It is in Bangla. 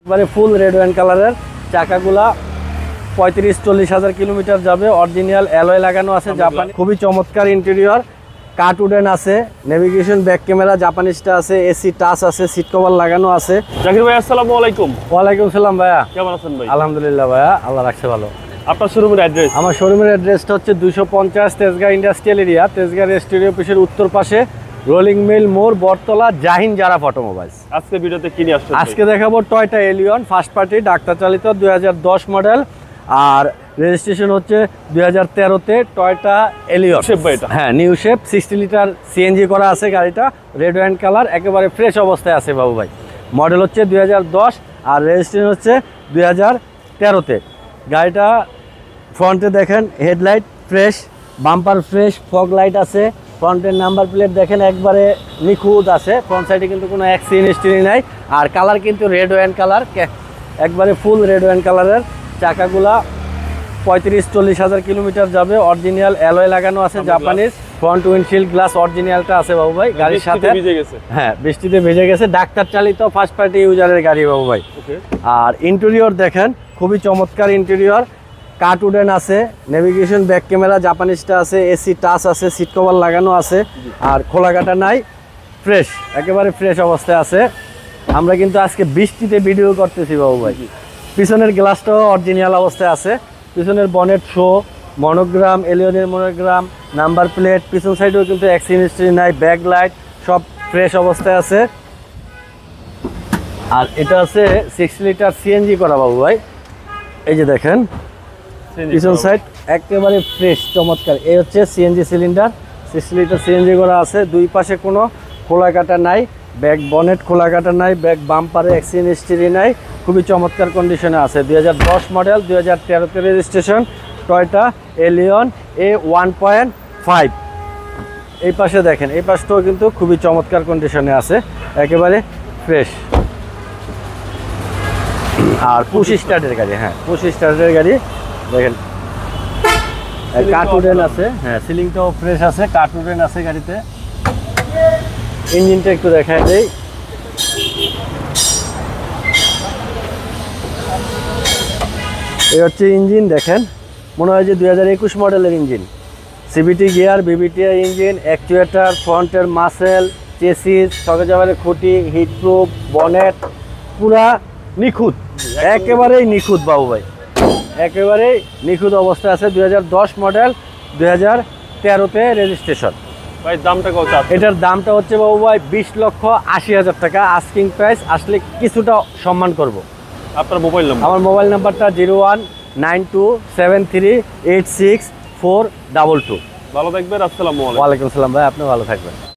এবারে ফুল রেড ওয়াইন কালারের চাকাগুলা 35-40 হাজার কিলোমিটার যাবে। অরিজিনাল অ্যালয় লাগানো আছে, জাপানি, খুবই চমৎকার ইন্টেরিয়র। কাট উডেন আছে, নেভিগেশন ব্যাক ক্যামেরা জাপানিজটা আছে, এসি টাচ আছে, সিট কভার লাগানো আছে। জাকির ভাই আসসালামু আলাইকুম। ওয়ালাইকুম সালাম ভাইয়া, কেমন আছেন ভাই? আলহামদুলিল্লাহ ভাইয়া, আল্লাহ রাখছে ভালো। আপনার শোরুমের অ্যাড্রেস? আমার শোরুমের অ্যাড্রেসটা হচ্ছে 250 তেজগাঁ ইন্ডাস্ট্রিয়াল এরিয়া, তেজগাঁ রেস্টুরিও অফিসের উত্তর পাশে, রোলিং মিল মোড়, বটতলা, জাহিন জারাফ অটোমোবাইলস। আজকে ভিডিওতে কি নিয়ে আসছেন? আজকে দেখাবো Toyota Allion first party, doctor চালিত, 2010 মডেল, আর রেজিস্ট্রেশন হচ্ছে 2013-তে। টয়োটা এলিয়ন হ্যাঁ, নিউ শেপ, 60 লিটার সিএনজি করা আছে গাড়িটা, রেড ওয়াইন কালার, একেবারে ফ্রেশ অবস্থায় আছে বাবু ভাই। মডেল হচ্ছে 2010 আর রেজিস্ট্রেশন হচ্ছে 2013-তে। গাড়িটা ফ্রন্টে দেখেন headlight fresh, bumper fresh, fog light আছে, ফ্রন্টের নাম্বার প্লেট দেখেন একবারে নিখুঁত আছে, ফ্রন্ট সাইডে কিন্তু কোনো অ্যাক্সিডেন্ট হিস্ট্রি নাই। আর কালার কিন্তু রেড ওয়াইন কালার, একবারে ফুল রেড ওয়াইন কালারের। চাকাগুলা 35-40 হাজার কিলোমিটার যাবে। অরিজিনাল অ্যালয় লাগানো আছে, জাপানিজ। ফ্রন্ট উইন্ডশিল্ড গ্লাস অরিজিনালটা আছে বাবু ভাই গাড়ির সাথে। হ্যাঁ, বৃষ্টিতে ভেজে গেছে, ডাক্তার চালিত ফার্স্ট পার্টি ইউজারের গাড়ি বাবু ভাই। আর ইন্টেরিয়র দেখেন খুবই চমৎকার ইন্টেরিয়র। কাট উডেন আছে, নেভিগেশন ব্যাক ক্যামেরা জাপানিজটা আছে, এসি টাচ আছে, সিট কভার লাগানো আছে, আর খোলাঘাটা নাই, ফ্রেশ, একেবারে ফ্রেশ অবস্থায় আছে। আমরা কিন্তু আজকে বৃষ্টিতে ভিডিও করতেছি বাবু ভাই। পিছনের গ্লাসটাও অরিজিনাল অবস্থায় আছে, পিছনের বনেট শো, মনোগ্রাম, এলিয়নের মনোগ্রাম, নাম্বার প্লেট, পিছন সাইডেও কিন্তু অ্যাক্সিডেন্ট হিস্ট্রি নাই, ব্যাক লাইট সব ফ্রেশ অবস্থায় আছে। আর এটা আছে 60 লিটার সিএনজি করা বাবু ভাই। এই যে দেখেন পিছন সাইড একেবারে ফ্রেশ চমৎকার। এই হচ্ছে সিএনজি সিলিন্ডার, 60 লিটার সিএনজি করা আছে। দুই পাশে কোনো খোলা কাটা নাই, ব্যাক বনেট খোলা কাটা নাই, ব্যাক বাম্পারে অ্যাক্সিডেন্ট হিস্ট্রি নাই, খুবই চমৎকার কন্ডিশনে আছে। 2010 মডেল, 2013-তে রেজিস্ট্রেশন, টয়োটা এলিয়ন A1.5। এই পাশে দেখেন, এই পাশটাও কিন্তু খুবই চমৎকার কন্ডিশনে আছে, একেবারে ফ্রেশ। আর পুশ স্টার্টের গাড়ি, হ্যাঁ পুশ স্টার্টের গাড়ি দেখেন। কাট উডেন আছে, হ্যাঁ সিলিংটাও ফ্রেশ আছে, কাট উডেন আছে গাড়িতে। ইঞ্জিনটা একটু দেখায় দেই। এই হচ্ছে ইঞ্জিন দেখেন, মনে হয় যে 2021 মডেলের engine. CVT gear, বিবিটিআই engine, actuator, ফ্রন্টের মাসেল, চেসিস, সকেজাবারে খুঁটি, হিটপ্রুফ, বনেট, পুরা নিখুঁত, একেবারেই নিখুঁত বাবু ভাই, একেবারেই নিখুঁত অবস্থায় আছে। 2010 মডেল, 2013-তে রেজিস্ট্রেশন। ভাই দামটা কত? এটার দামটা হচ্ছে বাবু ভাই 20,80,000 টাকা আস্কিং প্রাইস। আসলে কিছুটা সম্মান করব। আপনার মোবাইল নাম্বার? আমার মোবাইল নাম্বারটা 019273864222। ভালো থাকবেন, আসসালামু আলাইকুম। ওয়ালাইকুম সালাম ভাই, আপনি ভালো থাকবেন।